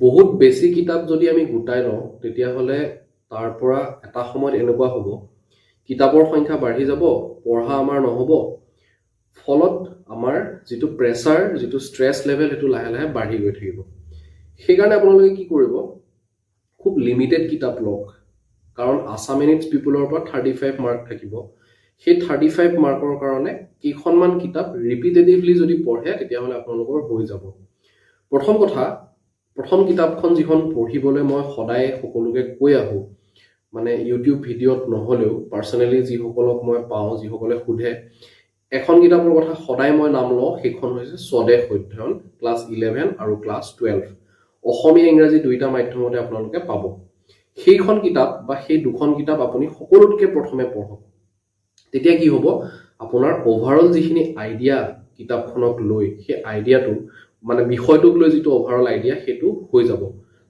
বহুত বেছি কিতাপ যদি আমি গোটাই লওঁ তেতিয়াহ'লে তাৰ পৰা এটা সময়ত এনেকুৱা হ'ব কিতাপৰ সংখ্যা বাঢ়ি যাব, পঢ়া আমাৰ নহ'ব, ফলত আমাৰ যিটো প্ৰেছাৰ, যিটো ষ্ট্ৰেছ লেভেল সেইটো লাহে লাহে বাঢ়ি গৈ থাকিব। সেইকাৰণে আপোনালোকে কি কৰিব, খুব লিমিটেড কিতাপ লওক। কাৰণ আছামিজ পিপুলৰ পৰা 35 মাৰ্ক থাকিব। সেই 35 মাৰ্কৰ কাৰণে কেইখনমান কিতাপ ৰিপিটেটিভলি যদি পঢ়ে তেতিয়াহ'লে আপোনালোকৰ হৈ যাব। প্ৰথম কিতাপখন যিখন পঢ়িবলৈ মই সদায় সকলোকে কৈ আহোঁ, মানে ইউটিউব ভিডিঅ'ত নহ'লেও পাৰ্চনেলি যিসকলক মই পাওঁ, যিসকলে সোধে, এখন কিতাপৰ কথা সদায় মই নাম লওঁ, সেইখন হৈছে স্বদেশ অধ্যয়ন, ক্লাছ 11 আৰু ক্লাছ 12। অসমীয়া ইংৰাজী দুইটা মাধ্যমতে আপোনালোকে পাব। সেইখন কিতাপ বা সেই দুখন কিতাপ আপুনি সকলোতকৈ প্ৰথমে পঢ়ক। তেতিয়া কি হ'ব, আপোনাৰ অভাৰঅল যিখিনি আইডিয়া কিতাপখনক লৈ, সেই আইডিয়াটো মানে বিষয়টোক লৈ যিটো অভাৰঅল আইডিয়া সেইটো হৈ যাব।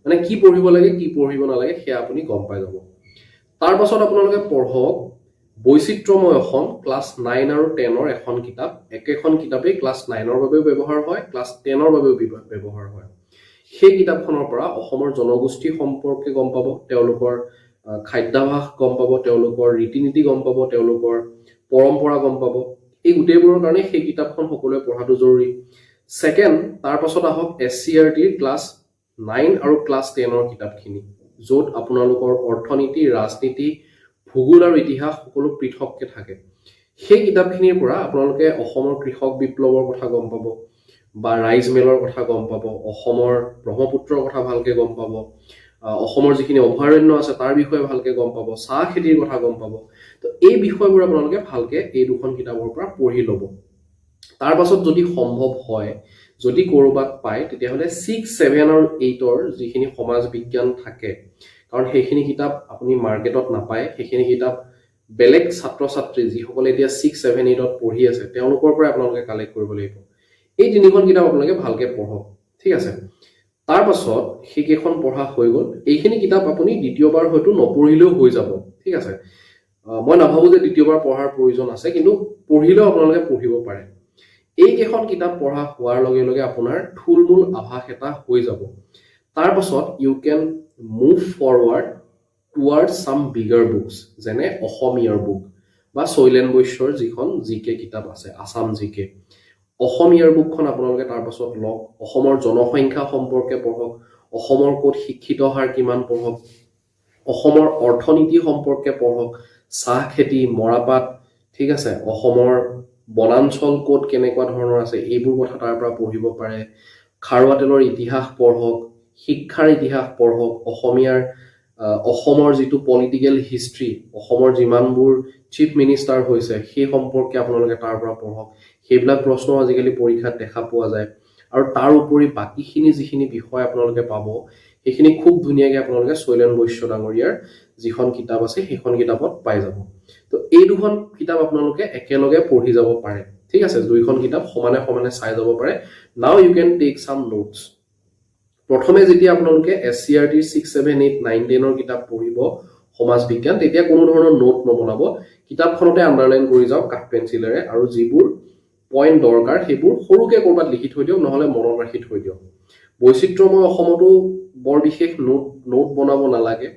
মানে কি পঢ়িব লাগে, কি পঢ়িব নালাগে সেয়া আপুনি গম পাই যাব। তাৰ পাছত আপোনালোকে পঢ়ক বৈচিত্ৰ্যময় অসম, ক্লাছ 9 আৰু 10ৰ এখন কিতাপ। একেখন কিতাপেই ক্লাছ 9ৰ বাবেও ব্যৱহাৰ হয়, ক্লাছ 10ৰ বাবেও ব্যৱহাৰ হয়। সেই কিতাপখনৰ পৰা অসমৰ জনগোষ্ঠী সম্পৰ্কে গম পাব, তেওঁলোকৰ খাদ্যাভাস গম পাব, তেওঁলোকৰ ৰীতি নীতি গম পাব, তেওঁলোকৰ পৰম্পৰা গম পাব। এই গোটেইবোৰৰ কাৰণে সেই কিতাপখন সকলোৱে পঢ়াটো জৰুৰী। ছেকেণ্ড, তাৰ পাছত আহক SCRTৰ ক্লাছ 9 আৰু ক্লাছ 10ৰ কিতাপখিনি, য'ত আপোনালোকৰ অৰ্থনীতি, ৰাজনীতি, ভূগোল আৰু ইতিহাস সকলো পৃথককে থাকে। সেই কিতাপখিনিৰ পৰা আপোনালোকে অসমৰ কৃষক বিপ্লৱৰ কথা গম পাব, বা ৰাইজ মেলৰ কথা গম পাব, অসমৰ ব্ৰহ্মপুত্ৰৰ কথা ভালকে গম পাব, অসমৰ যিখিনি অভয়াৰণ্য আছে তাৰ বিষয়ে ভালকে গম পাব, চাহ খেতিৰ কথা গম পাব। তো এই বিষয়বোৰ আপোনালোকে ভালকে এই দুখন কিতাপৰ পৰা পঢ়ি ল'ব। তাৰ পাছত যদি সম্ভৱ হয়, যদি ক'ৰবাত পায়, তেতিয়াহ'লে 6, 7 আৰু 8ৰ যিখিনি সমাজ বিজ্ঞান থাকে, কাৰণ সেইখিনি কিতাপ আপুনি মাৰ্কেটত নাপায়, সেইখিনি কিতাপ বেলেগ ছাত্ৰ ছাত্ৰী যিসকলে এতিয়া 6, 7, 8ত পঢ়ি আছে তেওঁলোকৰ পৰাই আপোনালোকে কালেক্ট কৰিব লাগিব। এই তিনিখন কিতাপ আপোনালোকে ভালকে পঢ়ক, ঠিক আছে। তাৰ পাছত সেইকেইখন পঢ়া হৈ গ'ল। এইখিনি কিতাপ আপুনি দ্বিতীয়বাৰ হয়তো নপঢ়িলেও হৈ যাব, ঠিক আছে। মই নাভাবোঁ যে দ্বিতীয়বাৰ পঢ়াৰ প্ৰয়োজন আছে, কিন্তু পঢ়িলেও আপোনালোকে পঢ়িব পাৰে। এইকেইখন কিতাপ পঢ়া হোৱাৰ লগে লগে আপোনাৰ থুলমূল আভাস এটা হৈ যাব। তাৰ পাছত you can move forward toward some bigger books, যেনে অসমীয়াৰ বুক বা শৈলেন বৈশ্যৰ যিখন GK কিতাপ আছে, আছাম GK। অসমীয়াৰ বুকখন আপোনালোকে তাৰ পাছত লওক। অসমৰ জনসংখ্যা সম্পৰ্কে পঢ়ক, অসমৰ ক'ত শিক্ষিত হাৰ কিমান পঢ়ক, অসমৰ অৰ্থনীতি সম্পৰ্কে পঢ়ক, চাহ খেতি, মৰাপাট, ঠিক আছে, অসমৰ বনাঞ্চল ক'ত কেনেকুৱা ধৰণৰ আছে এইবোৰ কথা তাৰ পৰা পঢ়িব পাৰে। খাৰুৱা তেলৰ ইতিহাস পঢ়ক, শিক্ষাৰ ইতিহাস পঢ়ক, অসমৰ যিটো পলিটিকেল হিষ্ট্ৰী, অসমৰ যিমানবোৰ চিফ মিনিষ্টাৰ হৈছে সেই সম্পৰ্কে আপোনালোকে তাৰ পৰা পঢ়ক। সেইবিলাক প্ৰশ্ন আজিকালি পৰীক্ষাত দেখা পোৱা যায়। আৰু তাৰ উপৰি বাকীখিনি যিখিনি বিষয় আপোনালোকে পাব, সেইখিনি খুব ধুনীয়াকৈ আপোনালোকে শৈলেন বৈশ্য ডাঙৰীয়াৰ যিখন কিতাপ আছে সেইখন কিতাপত পাই যাব। তো এই দুখন কিতাপ আপোনালোকে একেলগে পঢ়ি যাব পাৰে, ঠিক আছে। দুইখন কিতাপ সমানে সমানে চাই যাব পাৰে। Now you can take some notes. প্ৰথমে যেতিয়া আপোনালোকে SCRTৰ 6, 7, 8, 9, 10ৰ কিতাপ পঢ়িব সমাজ বিজ্ঞান, তেতিয়া কোনো ধৰণৰ নোট নবনাব, কিতাপখনতে আণ্ডাৰলাইন কৰি যাওক কাঠ পেঞ্চিলেৰে, আৰু যিবোৰ পইণ্ট দৰকাৰ সেইবোৰ সৰুকে ক'ৰবাত লিখি থৈ দিয়ক, নহ'লে মনত ৰাখি থৈ দিয়ক। বৈচিত্ৰ্যময় অসমতো বৰ বিশেষ নোট বনাব নালাগে,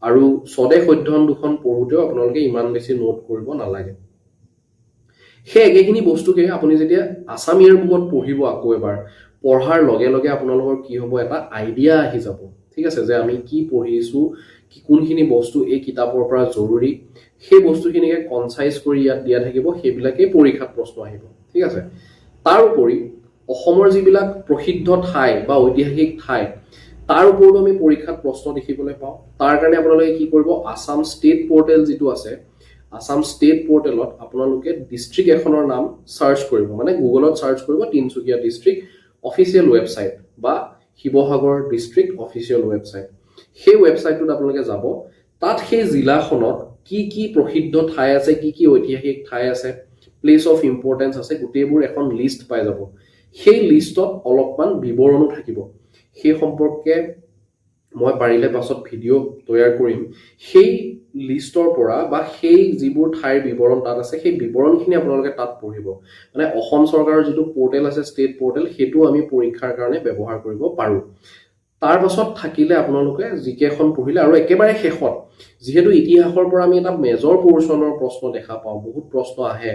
আৰু স্বদেশ অধ্যয়ন দুখন পঢ়োঁতেও আপোনালোকে ইমান বেছি নোট কৰিব নালাগে। সেই একেখিনি বস্তুকে আপুনি যেতিয়া আছামিয়াৰ বুকত পঢ়িব আকৌ এবাৰ, পঢ়াৰ লগে লগে আপোনালোকৰ কি হ'ব, এটা আইডিয়া আহি যাব, ঠিক আছে, যে আমি কি পঢ়িছোঁ, কোনখিনি বস্তু এই কিতাপৰ পৰা জৰুৰী, সেই বস্তুখিনিকে কনচাইজ কৰি ইয়াত দিয়া থাকিব, সেইবিলাকেই পৰীক্ষাত প্ৰশ্ন আহিব, ঠিক আছে। তাৰ উপৰি অসমৰ যিবিলাক প্ৰসিদ্ধ ঠাই বা ঐতিহাসিক ঠাই, তাৰ ওপৰতো আমি পৰীক্ষাত প্ৰশ্ন দেখিবলৈ পাওঁ। তাৰ কাৰণে আপোনালোকে কি কৰিব, আছাম ষ্টেট পৰ্টেল যিটো আছে, আছাম ষ্টেট পৰ্টেলত আপোনালোকে ডিষ্ট্ৰিক্ট এখনৰ নাম চাৰ্চ কৰিব, মানে গুগলত চাৰ্চ কৰিব তিনিচুকীয়া ডিষ্ট্ৰিক্ট অফিচিয়েল ৱেবছাইট বা শিৱসাগৰ ডিষ্ট্ৰিক্ট অফিচিয়েল ৱেবছাইট। সেই ৱেবছাইটটোত আপোনালোকে যাব, তাত সেই জিলাখনত কি কি প্ৰসিদ্ধ ঠাই আছে, কি কি ঐতিহাসিক ঠাই আছে, প্লেচ অফ ইম্পৰ্টেঞ্চ আছে, গোটেইবোৰ এখন লিষ্ট পাই যাব। সেই লিষ্টত অলপমান বিৱৰণো থাকিব। সেই সম্পৰ্কে মই পাৰিলে পাছত ভিডিঅ' তৈয়াৰ কৰিম। সেই লিষ্টৰ পৰা বা সেই যিবোৰ ঠাইৰ বিৱৰণ তাত আছে, সেই বিৱৰণখিনি আপোনালোকে তাত পঢ়িব। মানে অসম চৰকাৰৰ যিটো পৰ্টেল আছে ষ্টেট পৰ্টেল, সেইটো আমি পৰীক্ষাৰ কাৰণে ব্যৱহাৰ কৰিব পাৰোঁ। তাৰ পাছত থাকিলে আপোনালোকে জিকেখন পঢ়িলে আৰু একেবাৰে শেষত যেহেতু ইতিহাসৰ পৰা আমি এটা মেজৰ পৰ্চনৰ প্ৰশ্ন দেখা পাওঁ বহুত প্ৰশ্ন আহে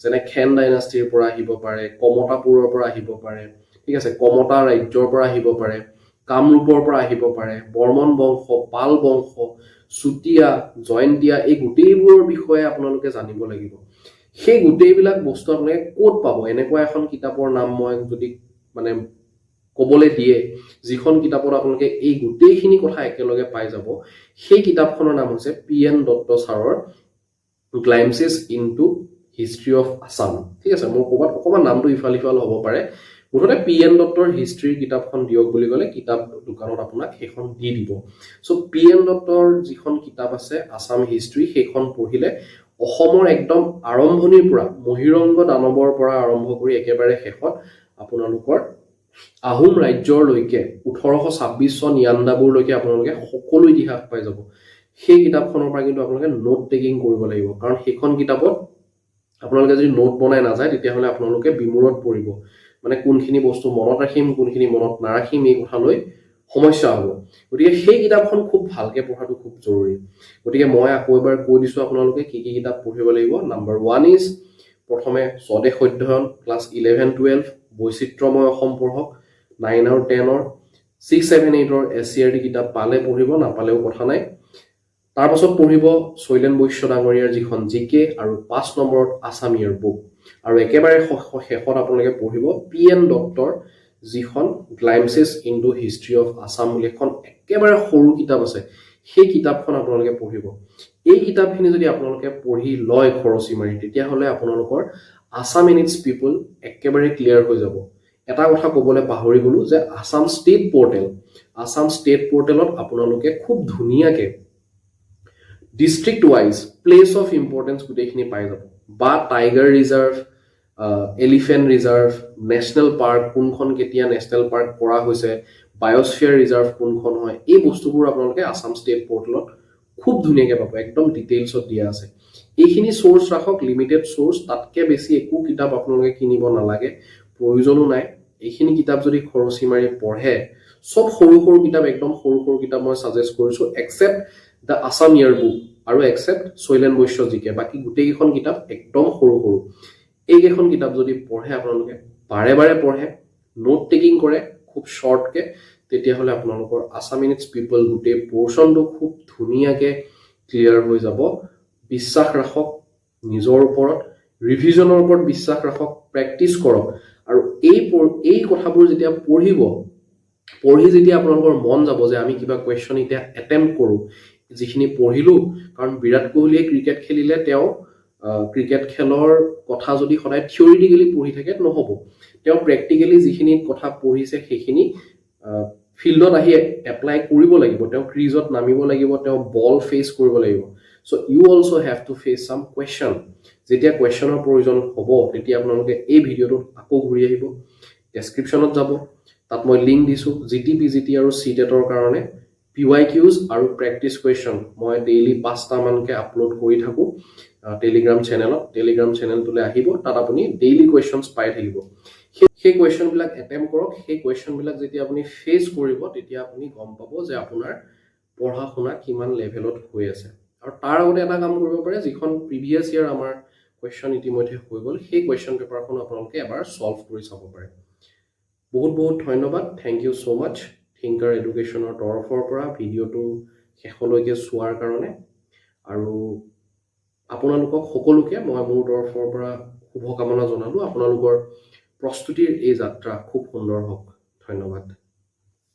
যেনে খেন ডাইনাষ্টিৰ পৰা আহিব পাৰে কমতাপুৰৰ পৰা আহিব পাৰে ঠিক আছে কমতা ৰাজ্যৰ পৰা আহিব পাৰে কামৰূপৰ পৰা আহিব পাৰে বৰ্মন বংশ পাল বংশ চুতীয়া জয়ন্তীয়া এই গোটেইবোৰৰ বিষয়ে আপোনালোকে জানিব লাগিব সেই গোটেইবিলাক বস্তু আপোনালোকে ক'ত পাব এনেকুৱা এখন কিতাপৰ নাম মই যদি মানে ক'বলৈ দিয়ে যিখন কিতাপত আপোনালোকে এই গোটেইখিনি কথা একেলগে পাই যাব সেই কিতাপখনৰ নাম হৈছে PN দত্ত ছাৰৰ গ্লাইমছিছ ইনটু হিষ্ট্ৰী অফ আছাম ঠিক আছে মোৰ ক'ৰবাত অকণমান নামটো ইফাল সিফাল হ'ব পাৰে মুঠতে PN দত্তৰ হিষ্ট্ৰীৰ কিতাপখন দিয়ক বুলি ক'লে কিতাপ দোকানত আপোনাক সেইখন দি দিব চ' PN দত্তৰ যিখন কিতাপ আছে আছাম হিষ্ট্ৰী সেইখন পঢ়িলে অসমৰ একদম আৰম্ভণিৰ পৰা মহিৰংগ দানৱৰ পৰা আৰম্ভ কৰি একেবাৰে শেষত আপোনালোকৰ আহোম ৰাজ্যৰলৈকে 1826 চন ইয়াণ্ডাবুৰলৈকে আপোনালোকে সকলো ইতিহাস পাই যাব সেই কিতাপখনৰ পৰা কিন্তু আপোনালোকে নোট টেকিং কৰিব লাগিব কাৰণ সেইখন কিতাপত আপোনালোকে যদি নোট বনাই নাযায় তেতিয়াহ'লে আপোনালোকে বিমূৰত পৰিব মানে কোনখিনি বস্তু মনত ৰাখিম কোনখিনি মনত নাৰাখিম এই কথালৈ সমস্যা হ'ব গতিকে সেই কিতাপখন খুব ভালকে পঢ়াটো খুব জৰুৰী গতিকে মই আকৌ এবাৰ কৈ দিছো আপোনালোকে কি কি কিতাপ পঢ়িব লাগিব নাম্বাৰ 1 ইজ প্ৰথমে স্বদেশ অধ্যয়ন ক্লাছ 11 12 বৈচিত্ৰ্যময় অসম পঢ়ক 9 আৰু 10 ৰ 6 7 8 ৰ SCRT কিতাপ পালে পঢ়িব নাপালেও কথা নাই তাৰ পাছত পঢ়িব শৈলেন বৈশ্য ডাঙৰীয়াৰ যিখন জিকে আৰু 5 নম্বৰত আছাম ইয়াৰ বুক আৰু একেবাৰে শেষত আপোনালোকে পঢ়িব PN দত্তৰ যিখন গ্লাইমছিছ ইনটু হিষ্ট্ৰী অফ আছাম বুলি এখন একেবাৰে সৰু কিতাপ আছে সেই কিতাপখন আপোনালোকে পঢ়িব এই কিতাপখিনি যদি আপোনালোকে পঢ়ি লয় খৰচি মাৰি তেতিয়াহ'লে আপোনালোকৰ আছাম এণ্ড ইটছ পিপল একেবাৰে ক্লিয়াৰ হৈ যাব এটা কথা ক'বলৈ পাহৰি গ'লো যে আছাম ষ্টেট পৰ্টেলত আপোনালোকে খুব ধুনীয়াকে district wise place of importance গোটেইখিনি পাই যাব বা tiger reserve elephant reserve national park কোনখন কেতিয়া নেশ্যনেল পাৰ্ক কৰা হৈছে বায়'স্ফিয়াৰ ৰিজাৰ্ভ কোনখন হয় এই বস্তুবোৰ আপোনালোকে আছাম ষ্টেট পৰ্টেলত খুব ধুনীয়াকৈ পাব একদম ডিটেইলছত দিয়া আছে এইখিনি সোৰ্স ৰাখক লিমিটেড সোৰ্স তাতকে বেছি একো কিতাপ আপোনালোকে কিনিব নালাগে প্ৰয়োজনো নাই এইখিনি কিতাপ যদি খৰচি মাৰি পঢ়ে সব সৰু সৰু কিতাপ একদম সৰু সৰু কিতাপ মই সাজেষ্ট কৰিছো except the Assam year book আৰু এক্সেপ্ট শৈলেন বৈশ্য জিকে বাকি গোটেইকেইখন কিতাপ একদম সৰু সৰু এইকেইখন কিতাপ যদি পঢ়ে আপোনালোকে বাৰে বাৰে পঢ়ে নোট টেকিং কৰে খুব শৰ্টকে তেতিয়াহ'লে আপোনালোকৰ আছাম এণ্ড ইটছ পিপল গোটেই পৰ্চনটো খুব ধুনীয়াকে ক্লিয়াৰ হৈ যাব বিশ্বাস ৰাখক নিজৰ ওপৰত ৰিভিজনৰ ওপৰত বিশ্বাস ৰাখক প্ৰেক্টিচ কৰক আৰু এই কথাবোৰ যেতিয়া পঢ়ি যেতিয়া আপোনালোকৰ মন যাব যে আমি কিবা কুৱেশ্যন এতিয়া এটেম্প্ট কৰোঁ যিখিনি পঢ়িলো কাৰণ বিৰাট কোহলীয়ে ক্ৰিকেট খেলিলে তেওঁ ক্ৰিকেট খেলৰ কথা যদি সদায় থিওৰিটিক্যালি পঢ়ি থাকে নহ'ব তেওঁ প্ৰেক্টিক্যালি যিখিনি কথা পঢ়িছে সেইখিনি ফিল্ডত আহি এপ্লাই কৰিব লাগিব তেওঁ ক্ৰিজত নামিব লাগিব তেওঁ বল ফেচ কৰিব লাগিব so you also have to fetch some question যেতিয়া কুৱেশ্যনৰ প্ৰয়োজন হ'ব তেতিয়া আপোনালোকে এই ভিডিঅ'টোত আকৌ ঘূৰি আহিব ডেছক্ৰিপশ্যনত যাব তাত মই লিংক দিছো GT আৰু CTETৰ কাৰণে PYQs আৰু প্ৰেক্টিচ কুৱেশ্যন মই ডেইলি 5টা মানকে আপলোড কৰি থাকো টেলিগ্ৰাম চেনেলটোলৈ আহিব তাত আপুনি ডেইলি কুৱেশ্যনছ পাই থাকিব সেই কুৱেশ্যন বিলাক এটেম্প্ট কৰক সেই কুৱেশ্যন বিলাক যেতিয়া আপুনি ফেচ কৰিব তেতিয়া আপুনি গম পাব যে আপোনাৰ পঢ়া শুনা কিমান লেভেলত হৈ আছে আৰু তাৰ আগতে এটা কাম কৰিব পাৰে যিখন প্ৰিভিয়াছ ইয়াৰ আমাৰ কুৱেশ্যন ইতিমধ্যে হৈ গ'ল সেই কুৱেশ্যন পেপাৰখন আপোনালোকে এবাৰ সলভ কৰি চাব পাৰে বহুত বহুত ধন্যবাদ থ্যাংক ইউ সো মাচ থিংকাৰ এডুকেশ্যনৰ তৰফৰ পৰা ভিডিঅ'টো শেষলৈকে চোৱাৰ কাৰণে আৰু আপোনালোকক সকলোকে মই মোৰ তৰফৰ পৰা শুভকামনা জনালো আপোনালোকৰ প্ৰস্তুতিৰ এই যাত্ৰা খুব সুন্দৰ হওক ধন্যবাদ